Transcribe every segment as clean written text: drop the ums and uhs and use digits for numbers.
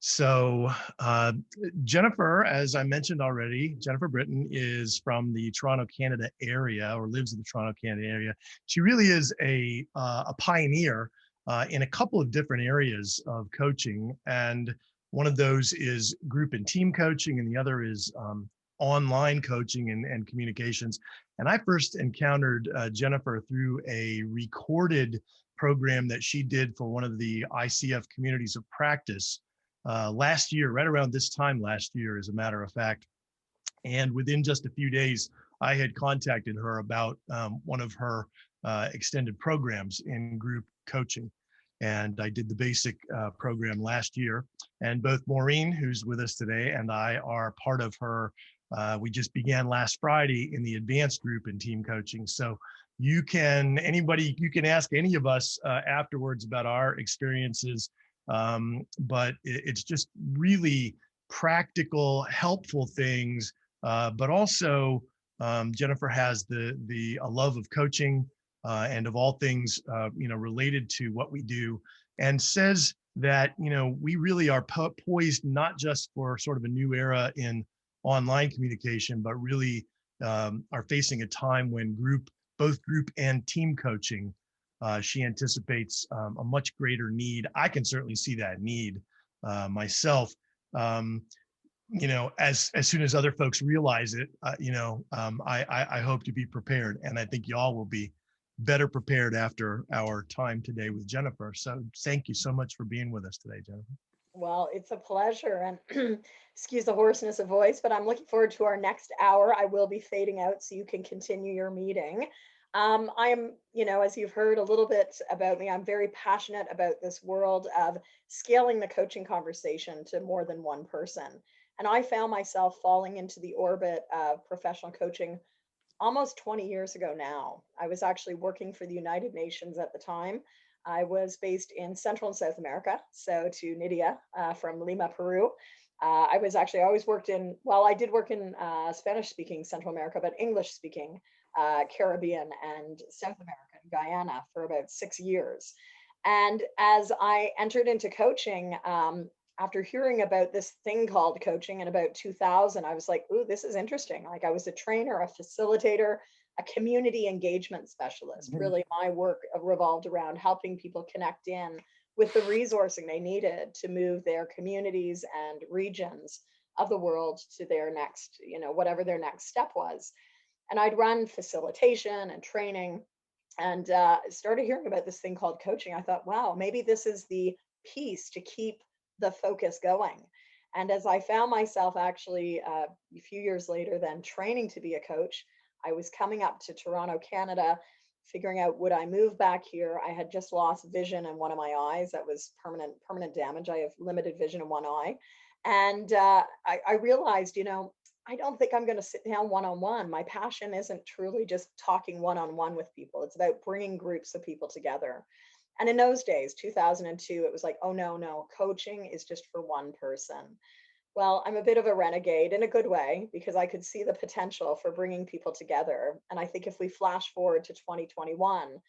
So, Jennifer, as I mentioned already, Jennifer Britton is from the Toronto, Canada area, or lives in the Toronto, Canada area. She really is a pioneer in a couple of different areas of coaching, and one of those is group and team coaching, and the other is online coaching and communications. And I first encountered Jennifer through a recorded program that she did for one of the ICF communities of practice last year, right around this time last year, as a matter of fact. And within just a few days, I had contacted her about one of her extended programs in group coaching. And I did the basic program last year. And both Maureen, who's with us today, and I are part of her. We just began last Friday in the advanced group in team coaching. So you can ask any of us afterwards about our experiences, but it's just really practical, helpful things. But also, Jennifer has a love of coaching and of all things related to what we do, and says that we really are poised not just for sort of a new era in online communication, but really are facing a time when both group and team coaching, she anticipates a much greater need. I can certainly see that need myself. As soon as other folks realize it, I hope to be prepared, and I think y'all will be better prepared after our time today with Jennifer. So thank you so much for being with us today, Jennifer. Well, it's a pleasure, and excuse the hoarseness of voice, but I'm looking forward to our next hour. I will be fading out so you can continue your meeting. I am, as you've heard a little bit about me, I'm very passionate about this world of scaling the coaching conversation to more than one person. And I found myself falling into the orbit of professional coaching almost 20 years ago now. I was actually working for the United Nations at the time. I was based in Central and South America, so to Nydia from Lima, Peru. I was actually always worked in, well, I did work in Spanish speaking Central America, but English speaking Caribbean and South America, Guyana, for about 6 years. And as I entered into coaching, after hearing about this thing called coaching in about 2000, I was like, ooh, this is interesting. Like, I was a trainer, a facilitator, a community engagement specialist. Mhm. Really, my work revolved around helping people connect in with the resourcing they needed to move their communities and regions of the world to their next, whatever their next step was. And I'd run facilitation and training, and started hearing about this thing called coaching. I thought, wow, maybe this is the piece to keep the focus going. And as I found myself actually a few years later then training to be a coach, I was coming up to Toronto, Canada, figuring out would I move back here. I had just lost vision in one of my eyes. That was permanent damage. I have limited vision in one eye. And I realized, I don't think I'm going to sit down one on one. My passion isn't truly just talking one on one with people. It's about bringing groups of people together. And in those days, 2002, it was like, oh, no, no, coaching is just for one person. Well, I'm a bit of a renegade in a good way because I could see the potential for bringing people together. And I think if we flash forward to 2021,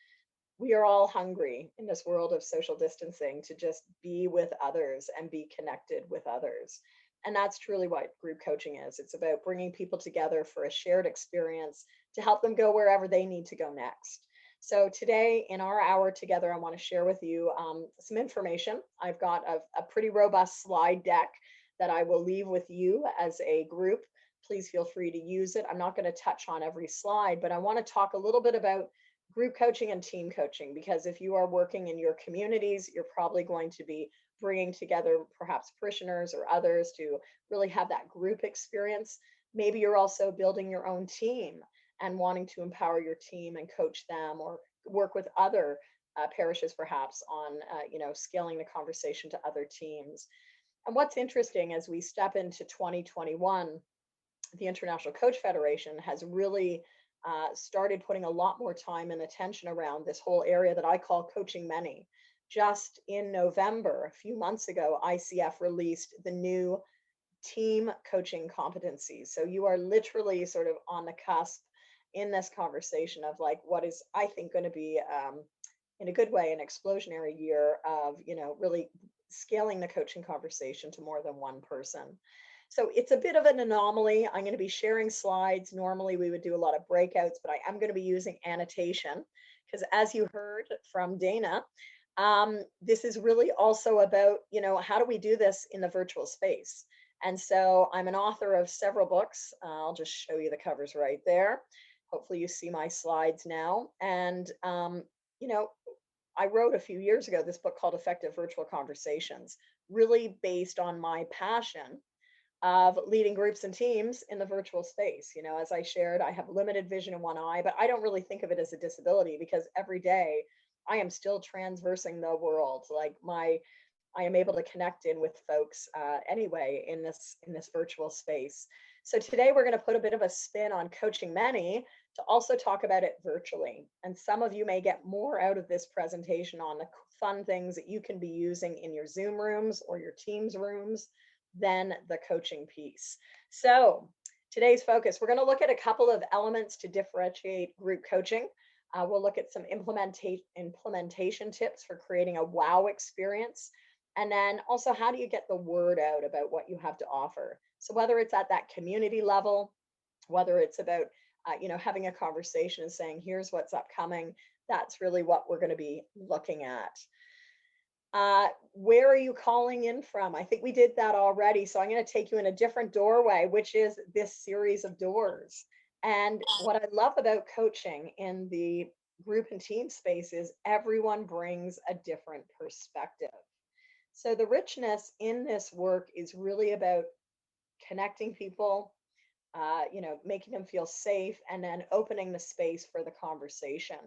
we are all hungry in this world of social distancing to just be with others and be connected with others. And that's truly what group coaching is. It's about bringing people together for a shared experience to help them go wherever they need to go next. So today in our hour together, I want to share with you some information. I've got a pretty robust slide deck that I will leave with you as a group. Please feel free to use it. I'm not going to touch on every slide, but I want to talk a little bit about group coaching and team coaching, because if you are working in your communities, you're probably going to be bringing together perhaps parishioners or others to really have that group experience. Maybe you're also building your own team and wanting to empower your team and coach them, or work with other parishes perhaps on scaling the conversation to other teams. And what's interesting as we step into 2021, the International Coach Federation has really started putting a lot more time and attention around this whole area that I call coaching many. Just in November, a few months ago, ICF released the new team coaching competencies. So you are literally sort of on the cusp in this conversation of like what is, I think, going to be in a good way an explosionary year of really scaling the coaching conversation to more than one person. So it's a bit of an anomaly. I'm going to be sharing slides. Normally we would do a lot of breakouts, but I am going to be using annotation because, as you heard from Dana, this is really also about, how do we do this in the virtual space? And so I'm an author of several books. I'll just show you the covers right there. Hopefully you see my slides now. And, I wrote a few years ago this book called Effective Virtual Conversations, really based on my passion of leading groups and teams in the virtual space. As I shared, I have limited vision in one eye, but I don't really think of it as a disability because every day I am still transversing the world. I am able to connect in with folks anyway in this virtual space. So today we're going to put a bit of a spin on coaching many to also talk about it virtually. And some of you may get more out of this presentation on the fun things that you can be using in your Zoom rooms or your Teams rooms than the coaching piece. So today's focus, we're going to look at a couple of elements to differentiate group coaching. We'll look at some implementation tips for creating a wow experience. And then also, how do you get the word out about what you have to offer? So whether it's at that community level, whether it's about, having a conversation and saying, here's what's upcoming, that's really what we're going to be looking at. Where are you calling in from? I think we did that already. So I'm going to take you in a different doorway, which is this series of doors. And what I love about coaching in the group and team space is everyone brings a different perspective. So the richness in this work is really about connecting people, making them feel safe, and then opening the space for the conversation.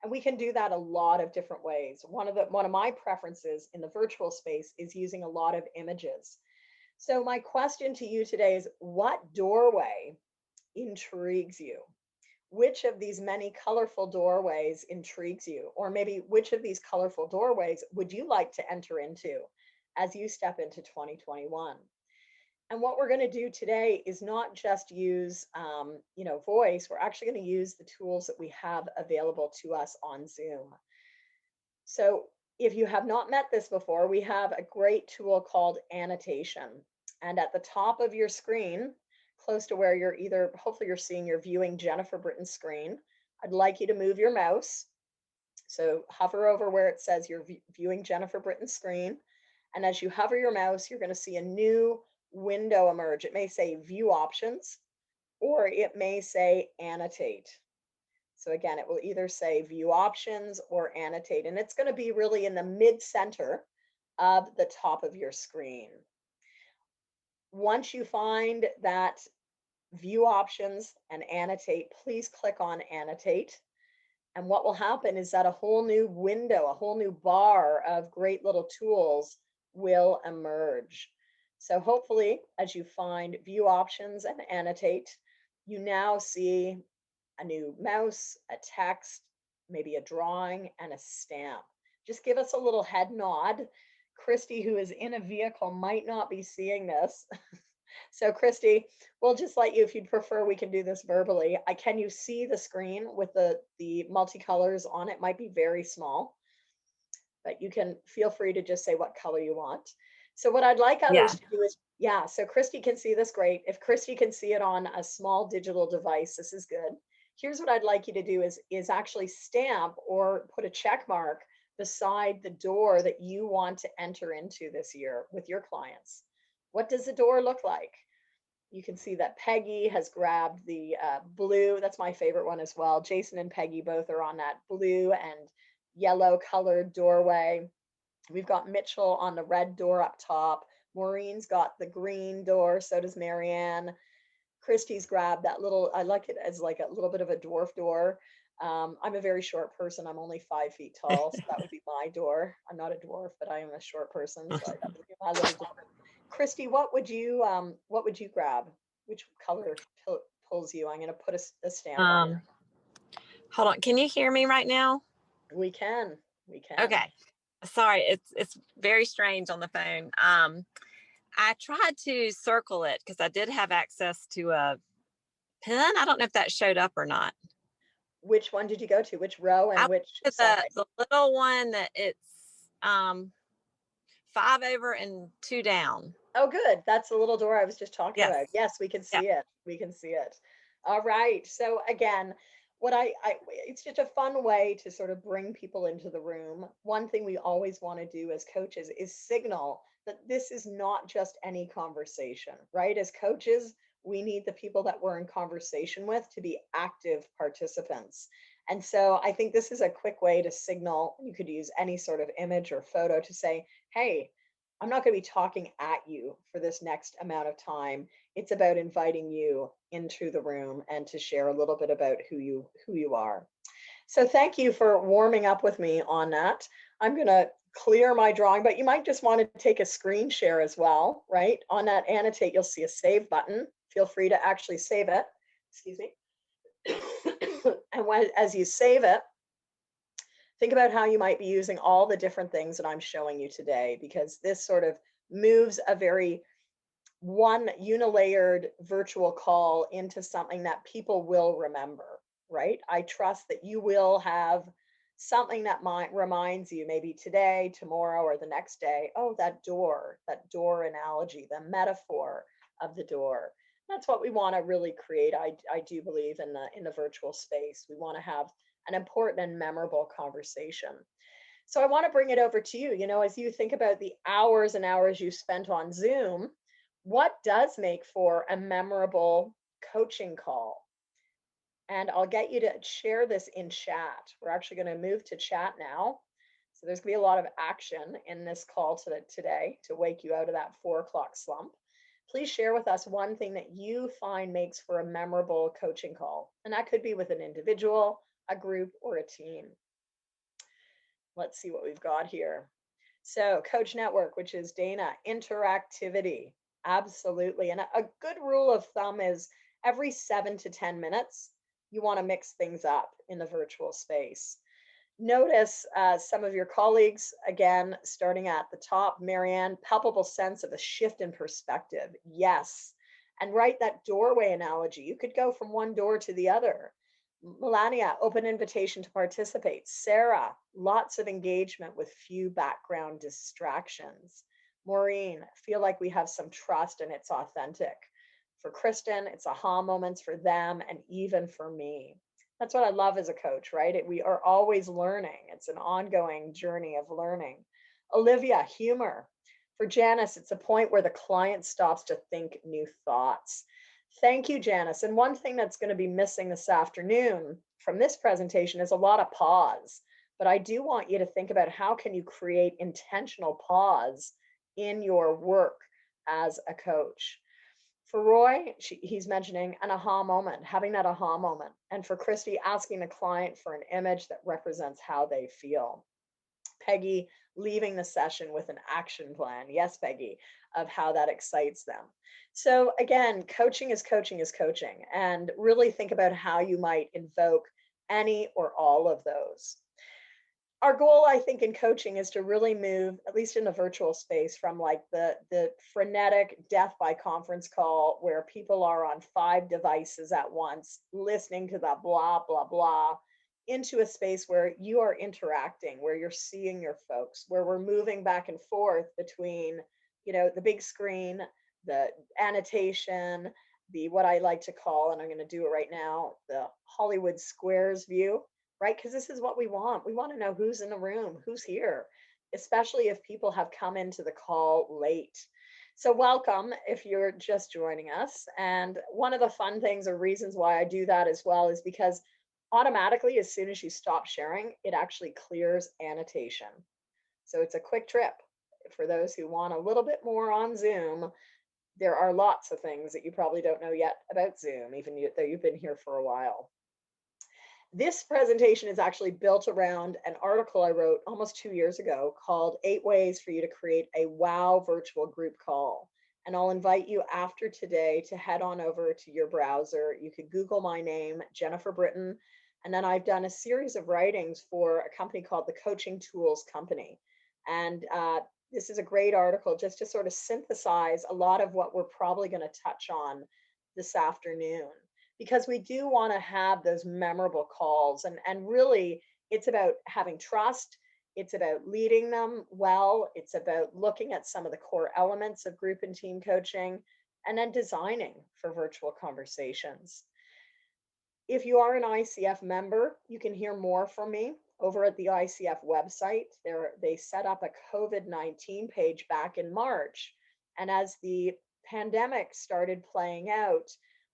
And we can do that a lot of different ways. One of my preferences in the virtual space is using a lot of images. So my question to you today is, what doorway intrigues you? Which of these many colorful doorways intrigues you? Or maybe which of these colorful doorways would you like to enter into as you step into 2021? And what we're going to do today is not just use, voice. We're actually going to use the tools that we have available to us on Zoom. So if you have not met this before, we have a great tool called annotation. And at the top of your screen, close to where hopefully you're seeing your viewing Jennifer Britton screen, I'd like you to move your mouse. So hover over where it says you're viewing Jennifer Britton screen. And as you hover your mouse, you're going to see a new window emerge. It may say view options, or it may say annotate. So again, it will either say view options or annotate, and it's going to be really in the mid center of the top of your screen. Once you find that view options and annotate, please click on annotate. And what will happen is that a whole new window, a whole new bar of great little tools will emerge. So hopefully, as you find view options and annotate, you now see a new mouse, a text, maybe a drawing, and a stamp. Just give us a little head nod. Christy, who is in a vehicle, might not be seeing this. So Christy, we'll just let you, if you'd prefer, we can do this verbally. Can you see the screen with the multicolors on it? Might be very small, but you can feel free to just say what color you want. So what I'd like others to do is, so Christy can see this, great. If Christy can see it on a small digital device, this is good. Here's what I'd like you to do is actually stamp or put a check mark beside the door that you want to enter into this year with your clients. What does the door look like? You can see that Peggy has grabbed the blue. That's my favorite one as well. Jason and Peggy both are on that blue and yellow colored doorway. We've got Mitchell on the red door up top. Maureen's got the green door. So does Marianne. Christy's grabbed that little, I like it as like a little bit of a dwarf door. I'm a very short person. I'm only 5 feet tall. So that would be my door. I'm not a dwarf, but I am a short person. So that would be my little door. Christy, what would you grab? Which color pulls you? I'm going to put a stamp on it. Hold on. Can you hear me right now? We can. Okay. Sorry, it's very strange on the phone. I tried to circle it because I did have access to a pen. I don't know if that showed up or not. Which one did you go to? Which row and which side? The little one that it's 5 over and 2 down. Oh, good. That's the little door I was just talking Yes. about. Yes, we can Yeah. see it. We can see it. All right. So again, what it's just a fun way to sort of bring people into the room. One thing we always want to do as coaches is signal that this is not just any conversation, right? As coaches, we need the people that we're in conversation with to be active participants. And so I think this is a quick way to signal. You could use any sort of image or photo to say, hey, I'm not going to be talking at you for this next amount of time. It's about inviting you into the room and to share a little bit about who you are. So thank you for warming up with me on that. I'm going to clear my drawing, but you might just want to take a screen share as well, right? On that annotate, you'll see a save button. Feel free to actually save it. Excuse me. And as you save it, think about how you might be using all the different things that I'm showing you today, because this sort of moves a very one unilayered virtual call into something that people will remember, right? I trust that you will have something that might reminds you maybe today, tomorrow, or the next day. Oh, that door analogy, the metaphor of the door. That's what we want to really create. I do believe in the virtual space. We want to have an important and memorable conversation. So I want to bring it over to you. As you think about the hours and hours you spent on Zoom, what does make for a memorable coaching call? And I'll get you to share this in chat. We're actually going to move to chat now. So there's going to be a lot of action in this call today to wake you out of that 4 o'clock slump. Please share with us one thing that you find makes for a memorable coaching call. And that could be with an individual, a group, or a team. Let's see what we've got here. So Coach Network, which is Dana, interactivity. Absolutely. And a good rule of thumb is every 7 to 10 minutes, you want to mix things up in the virtual space. Notice some of your colleagues, again, starting at the top. Marianne, palpable sense of a shift in perspective. Yes. And right, that doorway analogy. You could go from one door to the other. Melania, open invitation to participate. Sarah, lots of engagement with few background distractions. Maureen, feel like we have some trust and it's authentic. For Kristen, it's aha moments for them and even for me. That's what I love as a coach, right? We are always learning. It's an ongoing journey of learning. Olivia, humor. For Janice, it's a point where the client stops to think new thoughts. Thank you, Janice. And one thing that's going to be missing this afternoon from this presentation is a lot of pause. But I do want you to think about how can you create intentional pause in your work as a coach. For Roy, he's mentioning an aha moment, having that aha moment. And for Christy, asking the client for an image that represents how they feel. Peggy, leaving the session with an action plan. Yes, Peggy, of how that excites them. So again, coaching is coaching is coaching. And really think about how you might invoke any or all of those. Our goal, I think, in coaching is to really move, at least in the virtual space, from like the frenetic death by conference call where people are on 5 devices at once, listening to the blah, blah, blah, into a space where you are interacting, where you're seeing your folks, where we're moving back and forth between, the big screen, the annotation, the what I like to call, and I'm going to do it right now, the Hollywood Squares view, right? Because this is what we want. We want to know who's in the room, who's here, especially if people have come into the call late. So welcome if you're just joining us. And one of the fun things or reasons why I do that as well is because automatically, as soon as you stop sharing, it actually clears annotation. So it's a quick trip. For those who want a little bit more on Zoom, there are lots of things that you probably don't know yet about Zoom, even though you've been here for a while. This presentation is actually built around an article I wrote almost 2 years ago called 8 Ways for You to Create a Wow Virtual Group Call. And I'll invite you after today to head on over to your browser. You could Google my name, Jennifer Britton. And then I've done a series of writings for a company called the Coaching Tools Company. And this is a great article just to sort of synthesize a lot of what we're probably going to touch on this afternoon, because we do want to have those memorable calls. And really, it's about having trust. It's about leading them well. It's about looking at some of the core elements of group and team coaching, and then designing for virtual conversations. If you are an ICF member, you can hear more from me over at the ICF website. They set up a COVID-19 page back in March. And as the pandemic started playing out,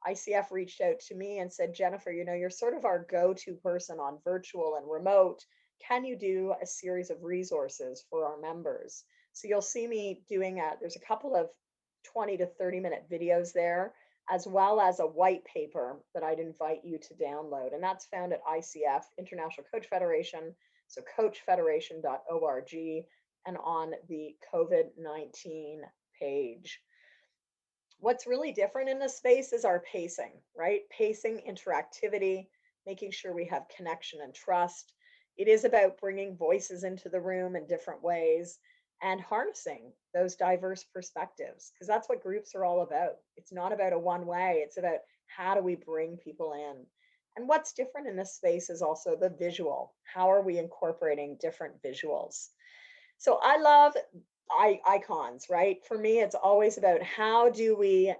ICF reached out to me and said, Jennifer, you're sort of our go-to person on virtual and remote. Can you do a series of resources for our members? So you'll see me doing there's a couple of 20 to 30-minute videos there, as well as a white paper that I'd invite you to download. And that's found at ICF, International Coach Federation, so coachfederation.org, and on the COVID-19 page. What's really different in this space is our pacing, right? Pacing, interactivity, making sure we have connection and trust. It is about bringing voices into the room in different ways and harnessing those diverse perspectives, because that's what groups are all about. It's not about a one way, it's about how do we bring people in. And what's different in this space is also the visual. How are we incorporating different visuals? So I love icons, right? For me, it's always about how do we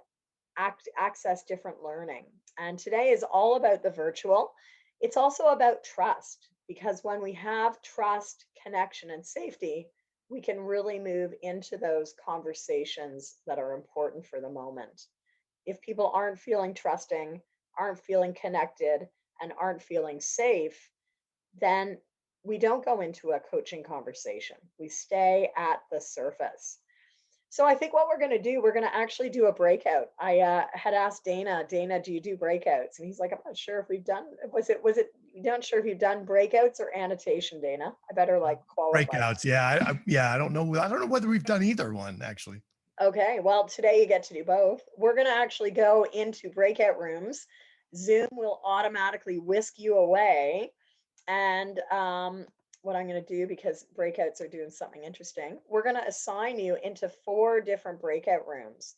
access different learning. And today is all about the virtual. It's also about trust, because when we have trust, connection, and safety, we can really move into those conversations that are important for the moment. If people aren't feeling trusting, aren't feeling connected, and aren't feeling safe, then we don't go into a coaching conversation. We stay at the surface. So I think what we're going to do, we're going to actually do a breakout. I had asked Dana, do you do breakouts? And he's like, I'm not sure if we've done, was it, you're not sure if you've done breakouts or annotation, Dana? I better qualify. Breakouts. Yeah. I don't know. I don't know whether we've done either one actually. Okay. Well, today you get to do both. We're going to actually go into breakout rooms. Zoom will automatically whisk you away. And what I'm going to do, because breakouts are doing something interesting, we're going to assign you into 4 different breakout rooms.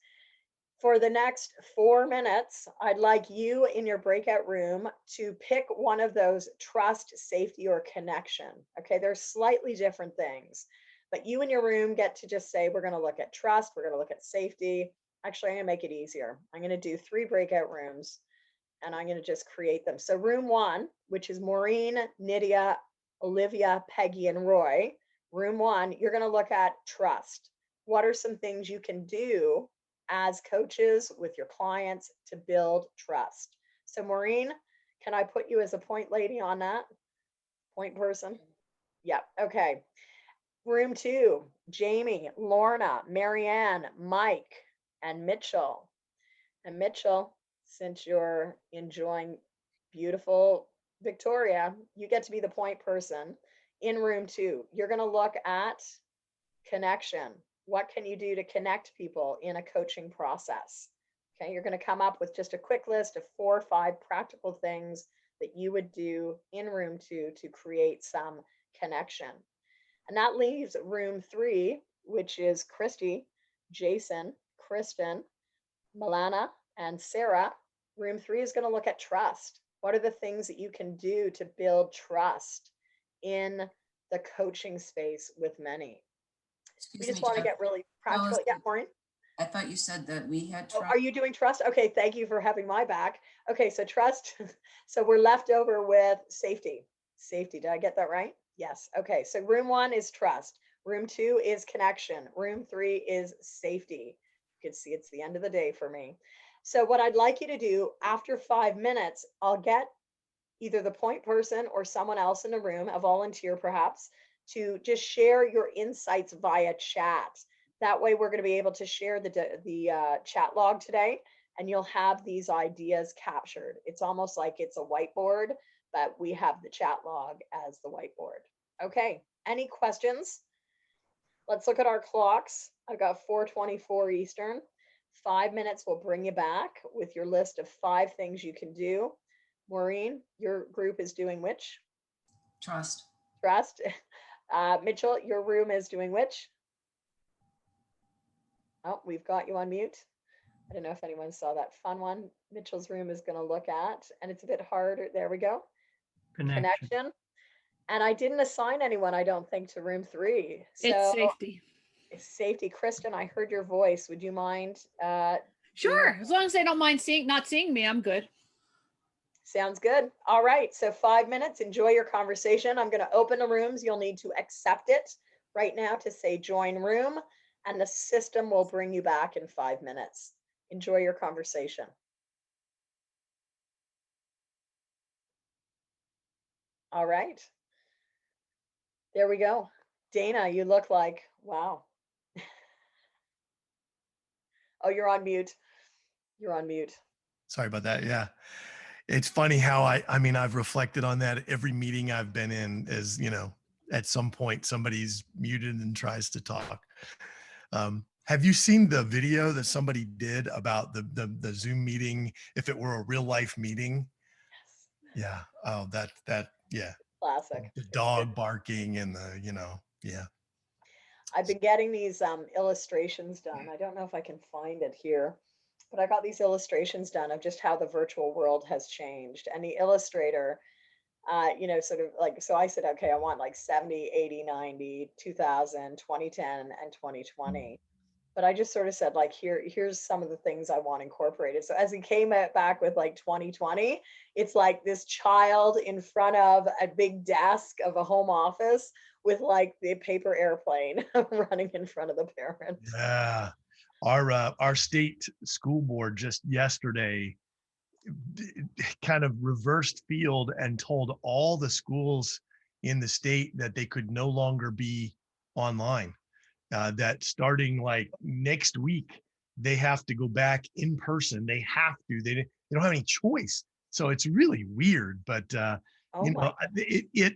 For the next 4 minutes, I'd like you in your breakout room to pick one of those: trust, safety, or connection. Okay, they're slightly different things, but you in your room get to just say, we're going to look at trust, we're going to look at safety. Actually, I'm going to make it easier. I'm going to do 3 breakout rooms, and I'm going to just create them. So room 1, which is Maureen, Nydia, Olivia, Peggy, and Roy. Room 1, you're going to look at trust. What are some things you can do as coaches with your clients to build trust? So Maureen, can I put you as a point lady on that? Point person? Yep. Okay. Room 2, Jamie, Lorna, Marianne, Mike, and Mitchell. And Mitchell, since you're enjoying beautiful Victoria, you get to be the point person in room 2. You're going to look at connection. What can you do to connect people in a coaching process? Okay, you're going to come up with just a quick list of 4 or 5 practical things that you would do in room 2 to create some connection. And that leaves room 3, which is Christy, Jason, Kristen, Milana, and Sarah. Room 3 is going to look at trust. What are the things that you can do to build trust in the coaching space with many? We just want to get really practical. Yeah, Maureen? I thought you said that we had trust. Oh, are you doing trust? Okay, thank you for having my back. Okay, so trust. So we're left over with safety. Safety, did I get that right? Yes. Okay, so room 1 is trust. Room 2 is connection. Room 3 is safety. You can see it's the end of the day for me. So what I'd like you to do, after 5 minutes, I'll get either the point person or someone else in the room, a volunteer perhaps, to just share your insights via chat. That way we're going to be able to share the chat log today, and you'll have these ideas captured. It's almost like it's a whiteboard, but we have the chat log as the whiteboard. Okay, any questions? Let's look at our clocks. I've got 4:24 Eastern. 5 minutes will bring you back with your list of 5 things you can do. Maureen, your group is doing which? Trust. Trust. Mitchell, your room is doing which? Oh, we've got you on mute. I don't know if anyone saw that fun one. Mitchell's room is going to look at, and it's a bit harder. There we go. Connection. And I didn't assign anyone, I don't think, to room 3. It's So safety. it's safety. Kristen, I heard your voice. Would you mind being Sure. As long as they don't mind not seeing me, I'm good. Sounds good. All right. So 5 minutes. Enjoy your conversation. I'm going to open the rooms. You'll need to accept it right now to say join room, and the system will bring you back in 5 minutes. Enjoy your conversation. All right. There we go. Dana, you look like, wow. Oh, you're on mute. You're on mute. Sorry about that. Yeah. It's funny how I mean, I've reflected on that every meeting I've been in is, at some point somebody's muted and tries to talk. Have you seen the video that somebody did about the Zoom meeting, if it were a real life meeting? Yeah. Oh, yeah. Classic. The It's good. dog barking and yeah. I've been getting these illustrations done. I don't know if I can find it here, but I got these illustrations done of just how the virtual world has changed. And the illustrator, sort of like, so I said, okay, I want like 70, 80, 90, 2000, 2010, and 2020. But I just sort of said, like, here's some of the things I want incorporated. So as he came back with like 2020, it's like this child in front of a big desk of a home office with like the paper airplane running in front of the parents. Yeah. Our state school board just yesterday kind of reversed field and told all the schools in the state that they could no longer be online. That starting like next week, they have to go back in person. They have to. They don't have any choice. So it's really weird. But Oh my, it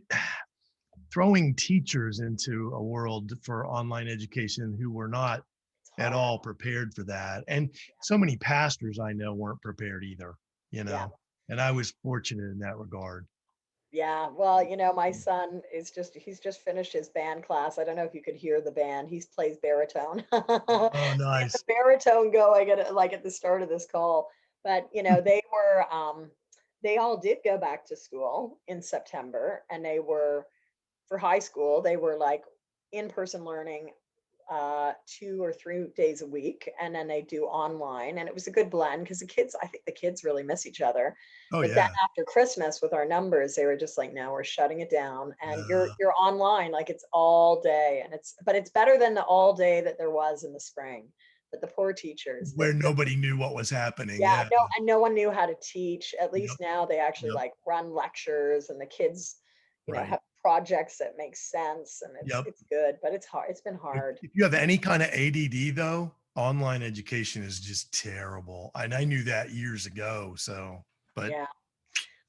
throwing teachers into a world for online education who were not it's at hard. all prepared for that. And so many pastors I know weren't prepared either, Yeah. and I was fortunate in that regard. Yeah, well, my son he's just finished his band class. I don't know if you could hear the band. He plays baritone. Oh, We had the nice. baritone going at the start of this call. But, they all did go back to school in September, and they were, for high school, they were like in-person learning 2 or 3 days a week, and then they do online, and it was a good blend because I think the kids really miss each other. Oh, But then yeah. after Christmas, with our numbers, they were just like, no, we're shutting it down, and you're Uh, you're online, like it's all day, and it's better than the all day that there was in the spring. But the poor teachers, where nobody knew what was happening. yeah, Yeah. no, and no one knew how to teach. At Yep. least now they actually Yep. like run lectures, and the kids, Right. have projects that make sense, and it's Yep. it's good, but it's hard. It's been hard. If you have any kind of ADD though, online education is just terrible. And I knew that years ago. So, but Yeah.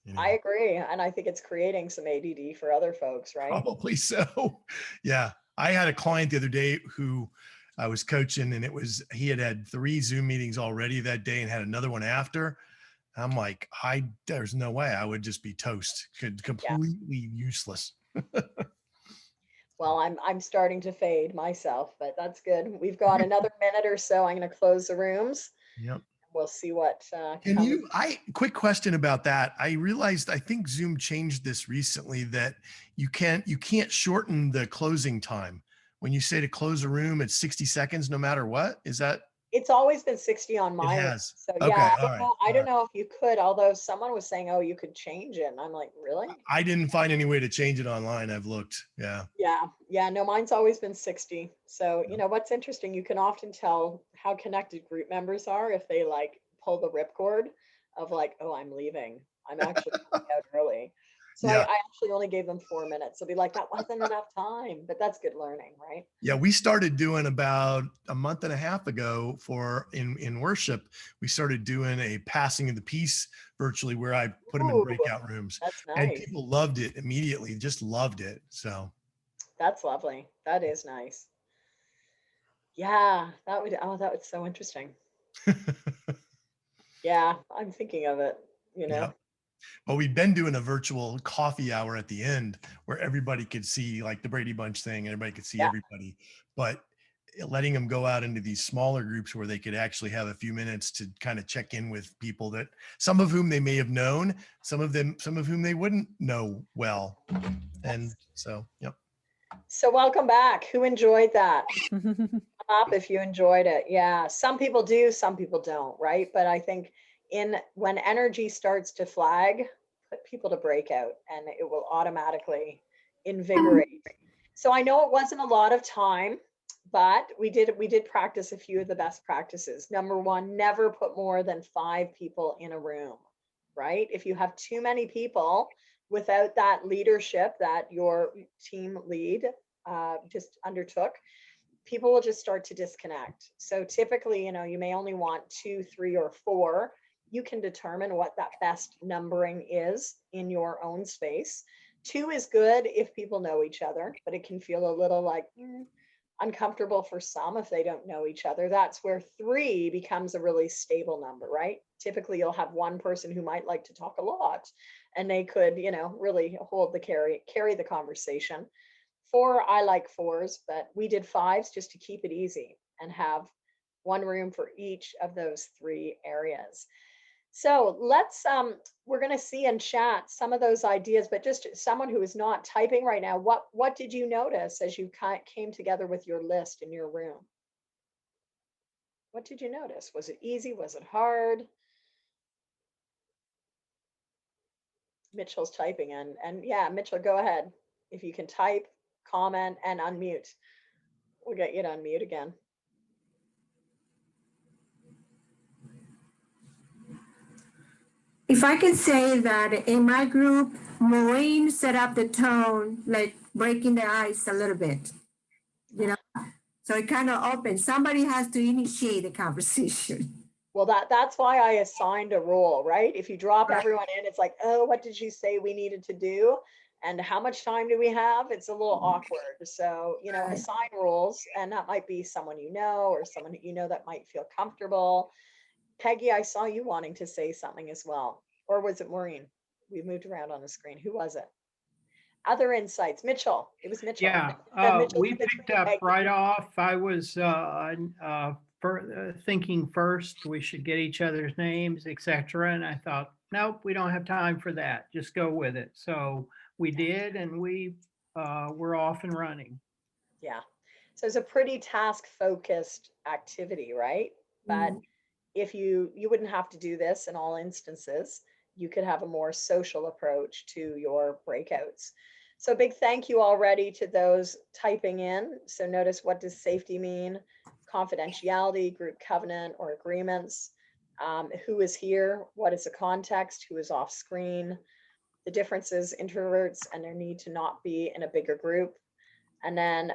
you I know, agree, and I think it's creating some ADD for other folks, right? probably so. Yeah. I had a client the other day who I was coaching, and he had 3 Zoom meetings already that day and had another one after. I'm like, there's no way I would just be toast, Yeah. completely useless. Well, I'm starting to fade myself, but that's good. We've got another minute or so. I'm going to close the rooms. Yep. We'll see what Can comes. quick question about that. I realized, I think Zoom changed this recently, that you can't shorten the closing time. When you say to close a room, it's 60 seconds no matter what. Is that, It's always been 60 on it my room. has? So yeah, Okay. I All don't right. know. I All don't right. know if you could, although someone was saying, oh, you could change it. And I'm like, really? I didn't find any way to change it online. I've looked. Yeah. Yeah. Yeah. No, mine's always been 60. So, what's interesting, you can often tell how connected group members are if they like pull the ripcord of like, oh, I'm leaving. I'm actually going out early. So I Yeah. actually only gave them 4 minutes. They'll be like, that wasn't enough time, but that's good learning, right? Yeah, we started doing about a month and a half ago in worship. We started doing a passing of the peace virtually, where I put them in Ooh, breakout rooms, that's and nice. people loved it immediately, just loved it. So That's lovely. That is nice. Yeah, that was so interesting. Yeah, I'm thinking of it, you yeah. know. Well, we've been doing a virtual coffee hour at the end where everybody could see, like the Brady Bunch thing, everybody could see Yeah. everybody. But letting them go out into these smaller groups where they could actually have a few minutes to kind of check in with people that some of whom they may have known, some of whom they wouldn't know well. And so, yep. So welcome back. Who enjoyed that? Up if you enjoyed it. Yeah, some people do, some people don't, right? But I think when energy starts to flag, put people to breakout and it will automatically invigorate. So I know it wasn't a lot of time, but we did practice a few of the best practices. Number one, never put more than 5 people in a room, right? If you have too many people without that leadership that your team lead just undertook, people will just start to disconnect. So typically, you may only want 2, 3, or 4. You can determine what that best numbering is in your own space. 2 is good if people know each other, but it can feel a little like uncomfortable for some if they don't know each other. That's where 3 becomes a really stable number, right? Typically, you'll have one person who might like to talk a lot, and they could, really hold the carry the conversation. 4, I like 4s, but we did 5s just to keep it easy and have one room for each of those 3 areas. So let's, we're going to see in chat some of those ideas, but just someone who is not typing right now, what did you notice as you came together with your list in your room? What did you notice? Was it easy? Was it hard? Mitchell's typing and yeah, Mitchell, go ahead. If you can type, comment, and unmute. We'll get you to unmute again. If I can say that in my group, Maureen set up the tone, like breaking the ice a little bit, so it kind of opened. Somebody has to initiate the conversation. Well, that's why I assigned a role, right? If you drop everyone in, it's like, oh, what did you say we needed to do? And how much time do we have? It's a little awkward. So, assign roles, and that might be someone or someone that might feel comfortable. Peggy, I saw you wanting to say something as well. Or was it Maureen? We moved around on the screen. Who was it? Other insights. Mitchell. It was Mitchell. Yeah, we picked up right off. I was thinking first we should get each other's names, etc. And I thought, nope, we don't have time for that. Just go with it. So we did, and we were off and running. Yeah. So it's a pretty task-focused activity, right? But if you wouldn't have to do this in all instances, you could have a more social approach to your breakouts. So big thank you already to those typing in. So notice, what does safety mean? Confidentiality, group covenant or agreements. Who is here? What is the context? Who is off screen? The differences, introverts and their need to not be in a bigger group. And then,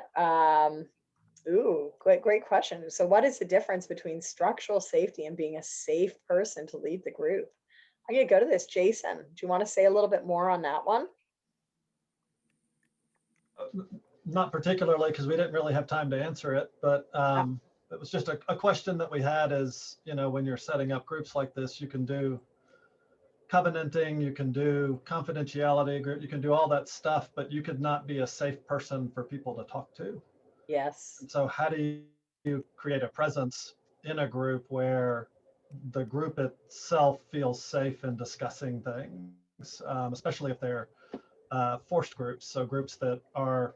great question. So what is the difference between structural safety and being a safe person to lead the group? I'm going to go to this. Jason, do you want to say a little bit more on that one? Not particularly, because we didn't really have time to answer it, but it was just a question that we had is, when you're setting up groups like this, you can do covenanting, you can do confidentiality, you can do all that stuff, but you could not be a safe person for people to talk to. Yes. And so how do you create a presence in a group where the group itself feels safe in discussing things, especially if they're forced groups, so groups that are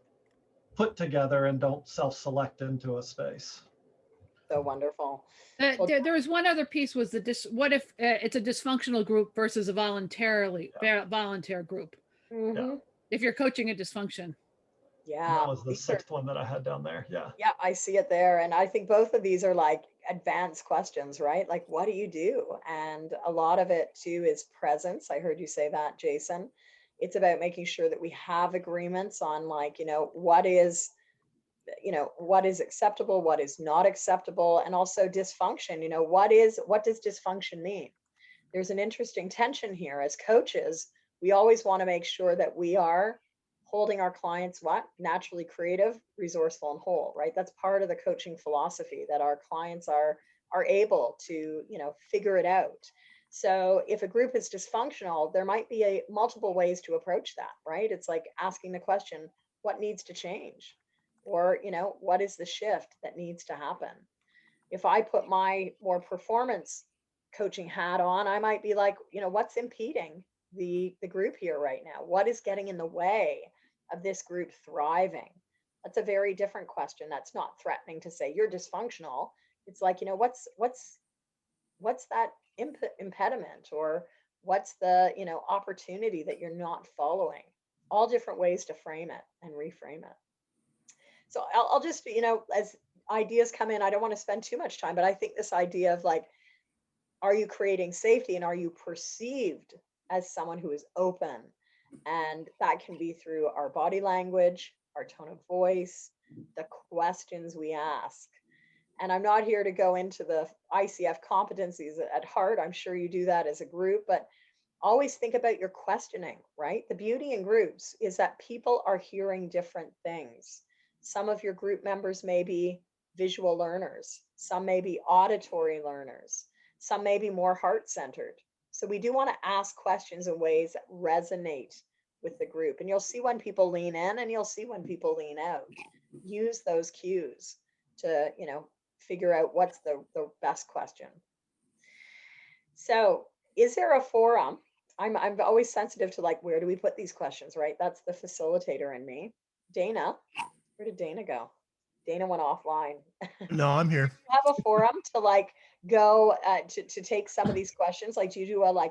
put together and don't self-select into a space. So wonderful. There was one other piece, was what if it's a dysfunctional group versus a volunteer group? Mm-hmm. If you're coaching a dysfunction. Yeah. That was the 6th one that I had down there. Yeah. Yeah, I see it there. And I think both of these are like advanced questions, right? Like, what do you do? And a lot of it too is presence. I heard you say that, Jason. It's about making sure that we have agreements on, like, what is acceptable, what is not acceptable, and also dysfunction. What does dysfunction mean? There's an interesting tension here. As coaches, we always want to make sure that we are holding our clients naturally creative, resourceful, and whole, right? That's part of the coaching philosophy, that our clients are able to figure it out. So if a group is dysfunctional, there might be multiple ways to approach that, right? It's like asking the question, what needs to change? Or, you know, what is the shift that needs to happen? If I put my more performance coaching hat on, I might be like, you know, what's impeding the group here right now? What is getting in the way of this group thriving? That's a very different question. That's not threatening to say you're dysfunctional. It's like, you know, what's that impediment, or what's the, you know, opportunity that you're not following? All different ways to frame it and reframe it. So I'll just, you know, as ideas come in, I don't want to spend too much time, but I think this idea of like, are you creating safety, and are you perceived as someone who is open? And that can be through our body language, our tone of voice, the questions we ask. And I'm not here to go into the ICF competencies at heart. I'm sure you do that as a group, but always think about your questioning, right? The beauty in groups is that people are hearing different things. Some of your group members may be visual learners, some may be auditory learners, some may be more heart-centered. So we do want to ask questions in ways that resonate with the group. And you'll see when people lean in, and you'll see when people lean out. Use those cues to, you know, figure out what's the best question. So is there a forum? I'm always sensitive to like, where do we put these questions, right? That's the facilitator in me. Dana, where did Dana go? Dana went offline. No, I'm here. Have a forum to like go to take some of these questions. Like, do you do a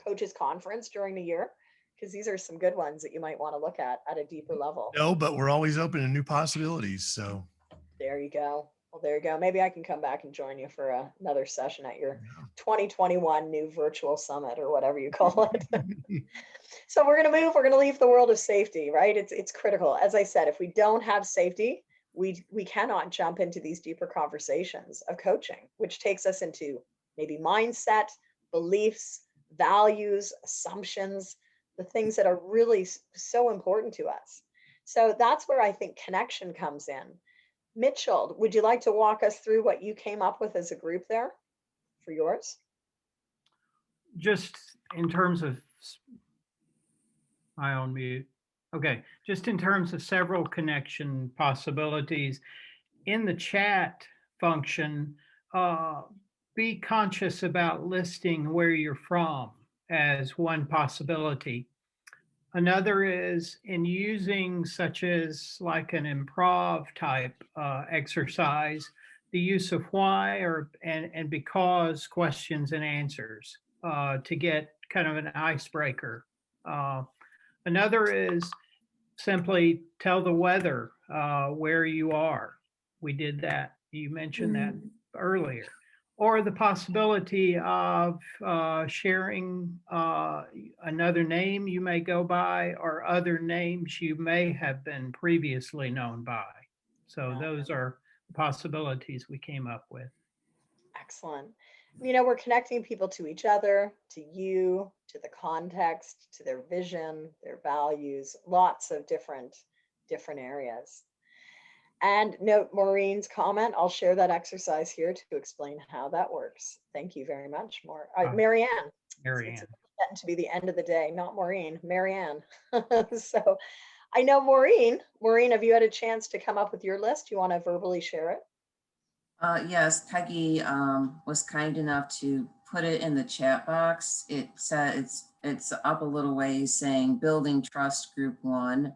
coaches conference during the year? Because these are some good ones that you might want to look at a deeper level. No, but we're always open to new possibilities. So there you go. Well, there you go. Maybe I can come back and join you for another session at your 2021 new virtual summit, or whatever you call it. So we're going to move. We're going to leave the world of safety, right? It's critical. As I said, if we don't have safety, we cannot jump into these deeper conversations of coaching, which takes us into maybe mindset, beliefs, values, assumptions, the things that are really so important to us. So that's where I think connection comes in. Mitchell, would you like to walk us through what you came up with as a group there for yours? Just in terms of my own mute. Okay, just in terms of several connection possibilities in the chat function, be conscious about listing where you're from as one possibility. Another is in using such as like an improv type exercise, the use of why and because questions and answers to get kind of an icebreaker. Another is simply tell the weather where you are. We did that. You mentioned that earlier. Or the possibility of sharing another name you may go by, or other names you may have been previously known by. So those are possibilities we came up with. Excellent. You know, we're connecting people to each other, to you, to the context, to their vision, their values, lots of different areas. And note Maureen's comment. I'll share that exercise here to explain how that works. Thank you very much, Marianne. Marianne. It's getting to be the end of the day, not Maureen, Marianne. So I know Maureen, have you had a chance to come up with your list? You want to verbally share it? Yes, Peggy was kind enough to put it in the chat box. It says it's up a little ways saying building trust group 1.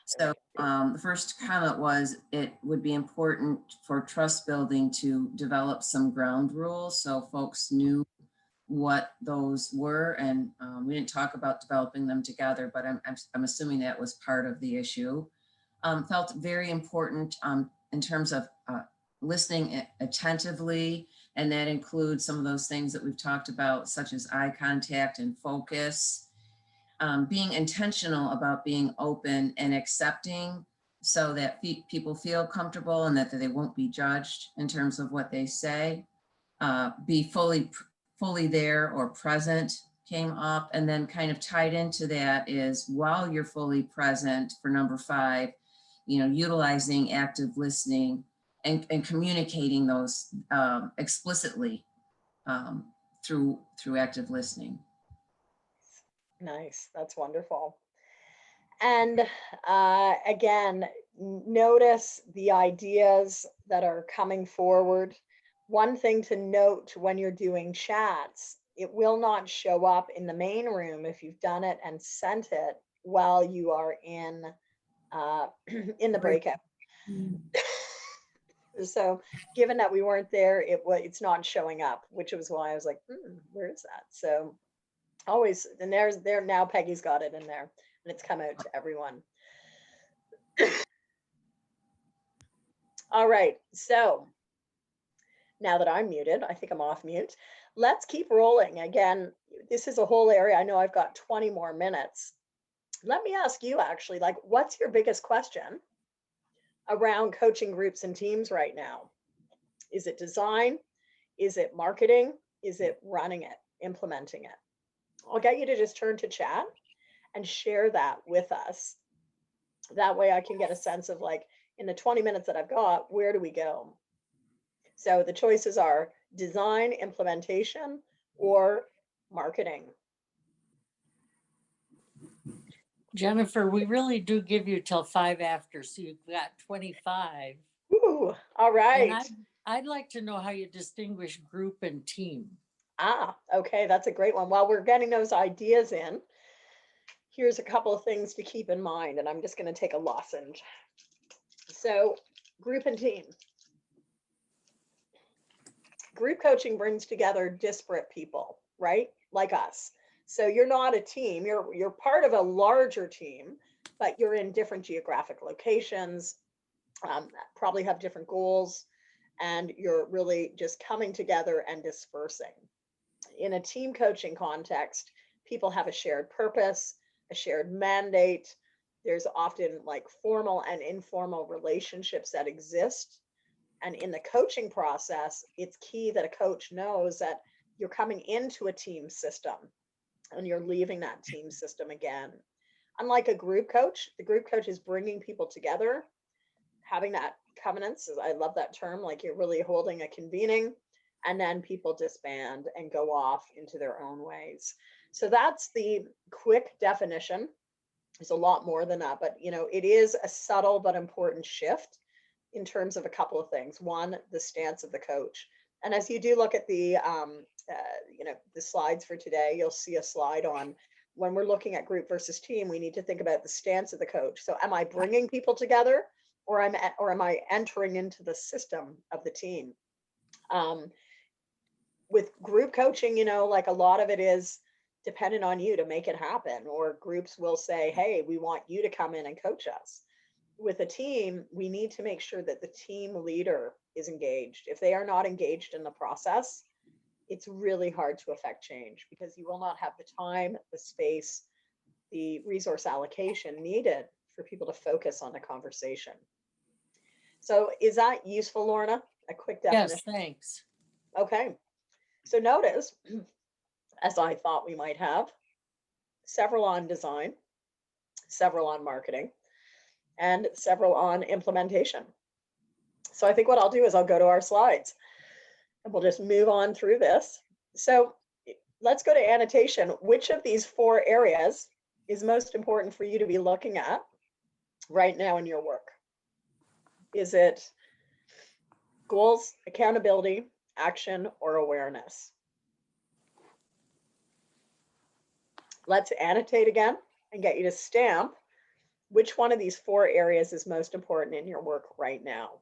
So the first comment was it would be important for trust building to develop some ground rules so folks knew what those were, and we didn't talk about developing them together, but I'm assuming that was part of the issue. Felt very important in terms of listening attentively, and that includes some of those things that we've talked about, such as eye contact and focus. Being intentional about being open and accepting so that people feel comfortable and that they won't be judged in terms of what they say. Be fully there or present came up, and then kind of tied into that is while you're fully present for number 5, you know, utilizing active listening and communicating those explicitly through active listening. Nice. That's wonderful. And again, notice the ideas that are coming forward. One thing to note when you're doing chats, it will not show up in the main room if you've done it and sent it while you are in in the breakout. So given that we weren't there, it's not showing up, which was why I was like, where is that? So always, and there now Peggy's got it in there and it's come out to everyone. All right, so now that I'm muted, I think I'm off mute. Let's keep rolling. Again, this is a whole area. I know I've got 20 more minutes. Let me ask you actually, like, what's your biggest question around coaching groups and teams right now? Is it design? Is it marketing? Is it running it, implementing it? I'll get you to just turn to chat and share that with us. That way I can get a sense of, like, in the 20 minutes that I've got, where do we go? So the choices are design, implementation, or marketing. Jennifer, we really do give you till 5 after, so you've got 25. Ooh, all right. And I'd like to know how you distinguish group and team. Okay, that's a great one. While we're getting those ideas in, here's a couple of things to keep in mind, and I'm just going to take a lozenge. So, group and team. Group coaching brings together disparate people, right? Like us. So you're not a team, you're part of a larger team, but you're in different geographic locations, probably have different goals, and you're really just coming together and dispersing. In a team coaching context, people have a shared purpose, a shared mandate. There's often like formal and informal relationships that exist. And in the coaching process, it's key that a coach knows that you're coming into a team system and you're leaving that team system again. Unlike a group coach, the group coach is bringing people together, having that covenants. I love that term, like you're really holding a convening, and then people disband and go off into their own ways. So that's the quick definition. There's a lot more than that, but it is a subtle but important shift in terms of a couple of things. One, the stance of the coach. And as you do look at the the slides for today, you'll see a slide on when we're looking at group versus team, we need to think about the stance of the coach. So am I bringing people together, or am I entering into the system of the team? With group coaching, like a lot of it is dependent on you to make it happen, or groups will say, hey, we want you to come in and coach us. With a team, we need to make sure that the team leader is engaged. If they are not engaged in the process, it's really hard to affect change, because you will not have the time, the space, the resource allocation needed for people to focus on the conversation. So is that useful, Lorna? A quick definition? Yes, thanks. Okay. So notice, as I thought we might have, several on design, several on marketing, and several on implementation. So I think what I'll do is I'll go to our slides and we'll just move on through this. So let's go to annotation. Which of these 4 areas is most important for you to be looking at right now in your work? Is it goals, accountability, action, or awareness? Let's annotate again and get you to stamp which one of these 4 areas is most important in your work right now.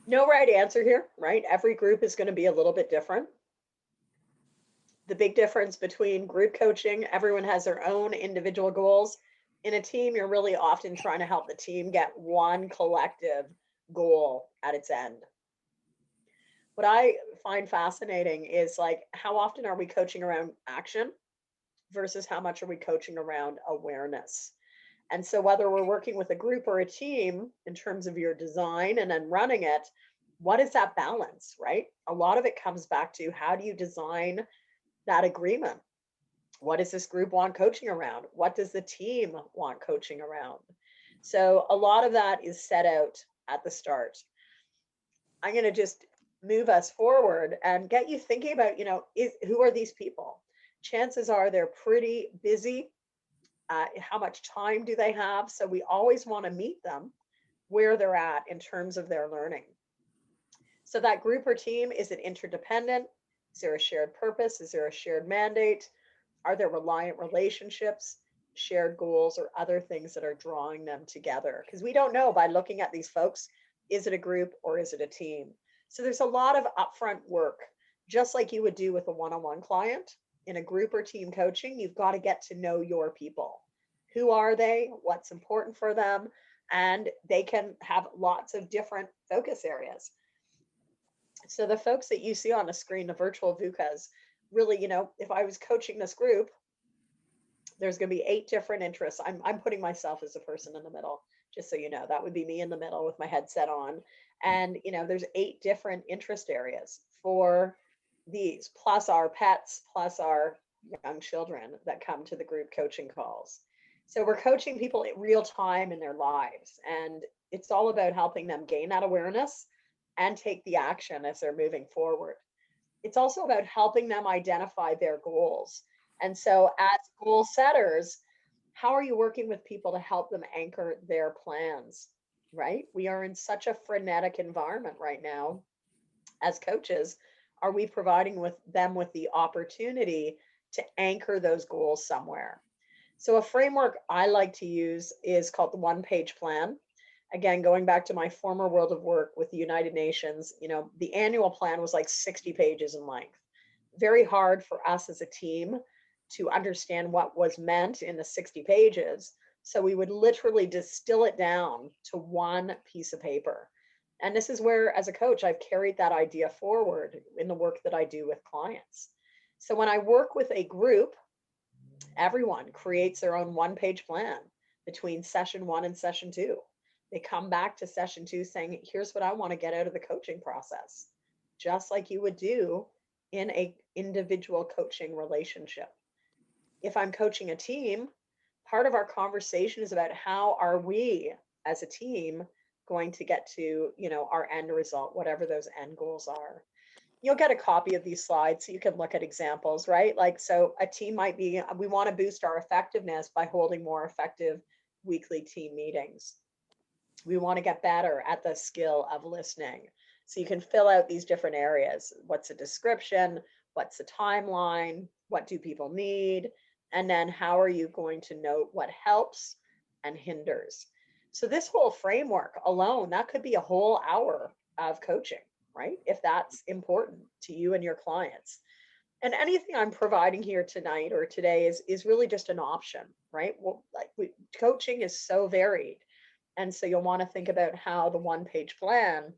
No right answer here, right? Every group is going to be a little bit different. The big difference between group coaching, everyone has their own individual goals. In a team, you're really often trying to help the team get one collective goal at its end. What I find fascinating is, like, how often are we coaching around action versus how much are we coaching around awareness? And so whether we're working with a group or a team in terms of your design and then running it, what is that balance, right? A lot of it comes back to, how do you design that agreement? What does this group want coaching around? What does the team want coaching around? So a lot of that is set out at the start. I'm going to just move us forward and get you thinking about, who are these people? Chances are they're pretty busy. How much time do they have? So we always want to meet them where they're at in terms of their learning. So that group or team, is it interdependent? Is there a shared purpose? Is there a shared mandate? Are there reliant relationships, shared goals, or other things that are drawing them together? Because we don't know by looking at these folks, is it a group or is it a team? So there's a lot of upfront work, just like you would do with a one-on-one client. In a group or team coaching, you've got to get to know your people. Who are they? What's important for them? And they can have lots of different focus areas. So the folks that you see on the screen, the virtual VUCAs, really, if I was coaching this group, there's going to be 8 different interests. I'm putting myself as a person in the middle, just so you know. That would be me in the middle with my headset on. And, there's 8 different interest areas for these, plus our pets, plus our young children that come to the group coaching calls. So we're coaching people in real time in their lives. And it's all about helping them gain that awareness and take the action as they're moving forward. It's also about helping them identify their goals. And so as goal setters, how are you working with people to help them anchor their plans, right? We are in such a frenetic environment right now. As coaches, are we providing them with the opportunity to anchor those goals somewhere? So a framework I like to use is called the one-page plan. Again, going back to my former world of work with the United Nations, the annual plan was like 60 pages in length. Very hard for us as a team to understand what was meant in the 60 pages. So we would literally distill it down to one piece of paper. And this is where, as a coach, I've carried that idea forward in the work that I do with clients. So when I work with a group, everyone creates their own one-page plan between session 1 and session 2. They come back to session 2 saying, here's what I want to get out of the coaching process, just like you would do in an individual coaching relationship. If I'm coaching a team, part of our conversation is about how are we as a team going to get to, our end result, whatever those end goals are. You'll get a copy of these slides so you can look at examples, right? Like, so a team might be, we want to boost our effectiveness by holding more effective weekly team meetings. We want to get better at the skill of listening. So you can fill out these different areas. What's a description? What's the timeline? What do people need? And then how are you going to note what helps and hinders? So this whole framework alone, that could be a whole hour of coaching, right? If that's important to you and your clients. And anything I'm providing here tonight or today is really just an option, right? Well, coaching is so varied. And so you'll want to think about how the one-page plan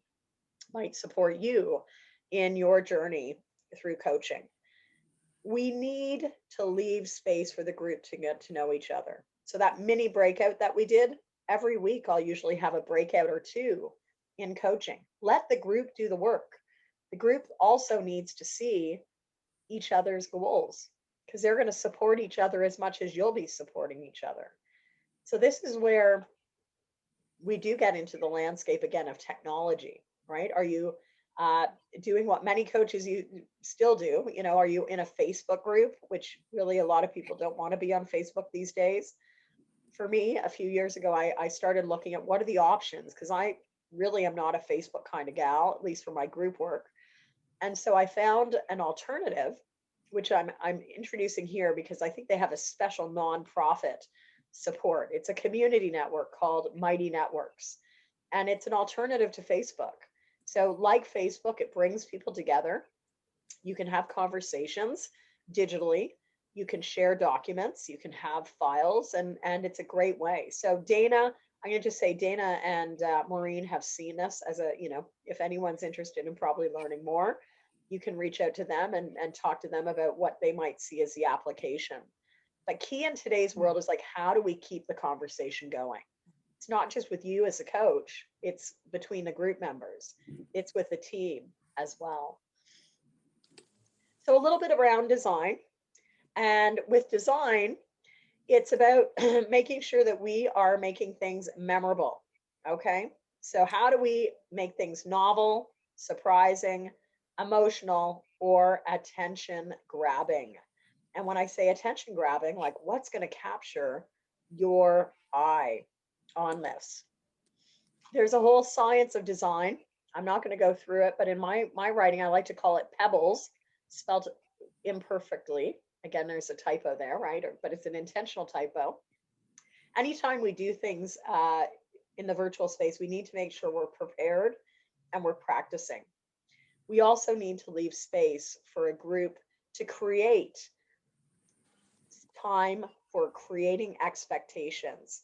might support you in your journey through coaching. We need to leave space for the group to get to know each other. So that mini breakout that we did, every week I'll usually have a breakout or 2 in coaching. Let the group do the work. The group also needs to see each other's goals because they're going to support each other as much as you'll be supporting each other. So this is where we do get into the landscape again of technology, right? Are you doing what many coaches you still do? Are you in a Facebook group, which really a lot of people don't want to be on Facebook these days. For me, a few years ago, I started looking at what are the options because I really am not a Facebook kind of gal, at least for my group work. And so I found an alternative, which I'm introducing here because I think they have a special nonprofit support. It's a community network called Mighty Networks, and it's an alternative to Facebook. So like Facebook, it brings people together. You can have conversations digitally. You can share documents. You can have files, and it's a great way. So Dana, I'm going to just say Dana and Maureen have seen this as a, if anyone's interested in probably learning more, you can reach out to them and talk to them about what they might see as the application. But key in today's world is like, how do we keep the conversation going? It's not just with you as a coach, it's between the group members, it's with the team as well. So a little bit around design. And with design, it's about making sure that we are making things memorable. Okay. So, how do we make things novel, surprising, emotional, or attention grabbing? And when I say attention grabbing, like what's going to capture your eye on this? There's a whole science of design. I'm not going to go through it, but in my writing, I like to call it pebbles, spelled imperfectly. Again, there's a typo there, right? But it's an intentional typo. Anytime we do things in the virtual space, we need to make sure we're prepared and we're practicing. We also need to leave space for a group to create time for creating expectations.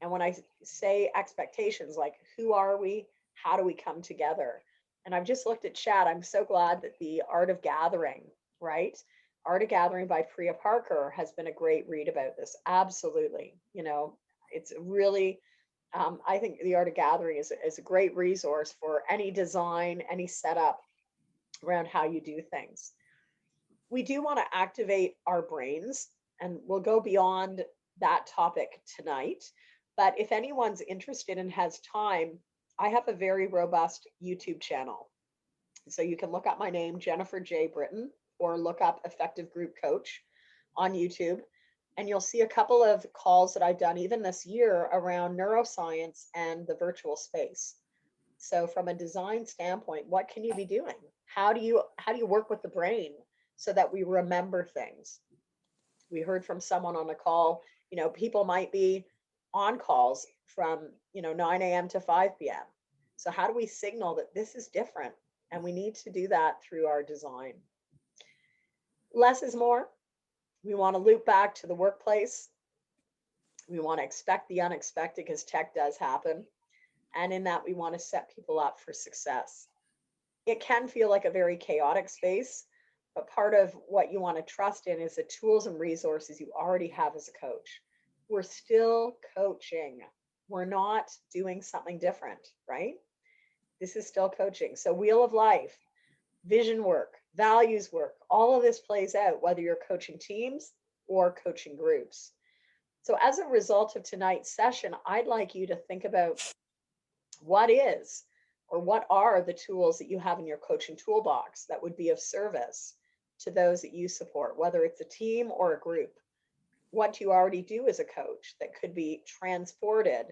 And when I say expectations, like who are we? How do we come together? And I've just looked at chat. I'm so glad that the Art of Gathering, right? Art of Gathering by Priya Parker has been a great read about this. Absolutely. You know, it's really, I think the Art of Gathering is a great resource for any design, any setup around how you do things. We do want to activate our brains, and we'll go beyond that topic tonight. But if anyone's interested and has time, I have a very robust YouTube channel. So you can look up my name, Jennifer J. Britton, or look up Effective Group Coach on YouTube. And you'll see a couple of calls that I've done even this year around neuroscience and the virtual space. So from a design standpoint, what can you be doing? How do you work with the brain so that we remember things? We heard from someone on a call, you know, people might be on calls from, 9 a.m. to 5 p.m. So how do we signal that this is different? And we need to do that through our design. Less is more. We want to loop back to the workplace. We want to expect the unexpected because tech does happen. And in that, we want to set people up for success. It can feel like a very chaotic space, but part of what you want to trust in is the tools and resources you already have as a coach. We're still coaching. We're not doing something different, right? This is still coaching. So Wheel of Life, vision work, values work, all of this plays out whether you're coaching teams or coaching groups. So as a result of tonight's session, I'd like you to think about what is or what are the tools that you have in your coaching toolbox that would be of service to those that you support, whether it's a team or a group. What do you already do as a coach that could be transported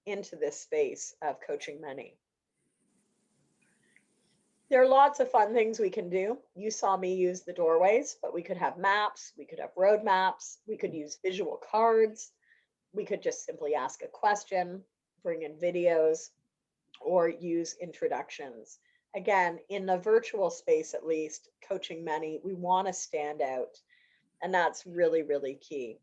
into this space of coaching many? There are lots of fun things we can do. You saw me use the doorways, but we could have maps, we could have road maps, we could use visual cards, we could just simply ask a question, bring in videos, or use introductions. Again, in the virtual space, at least, coaching many, we want to stand out. And that's really, really key.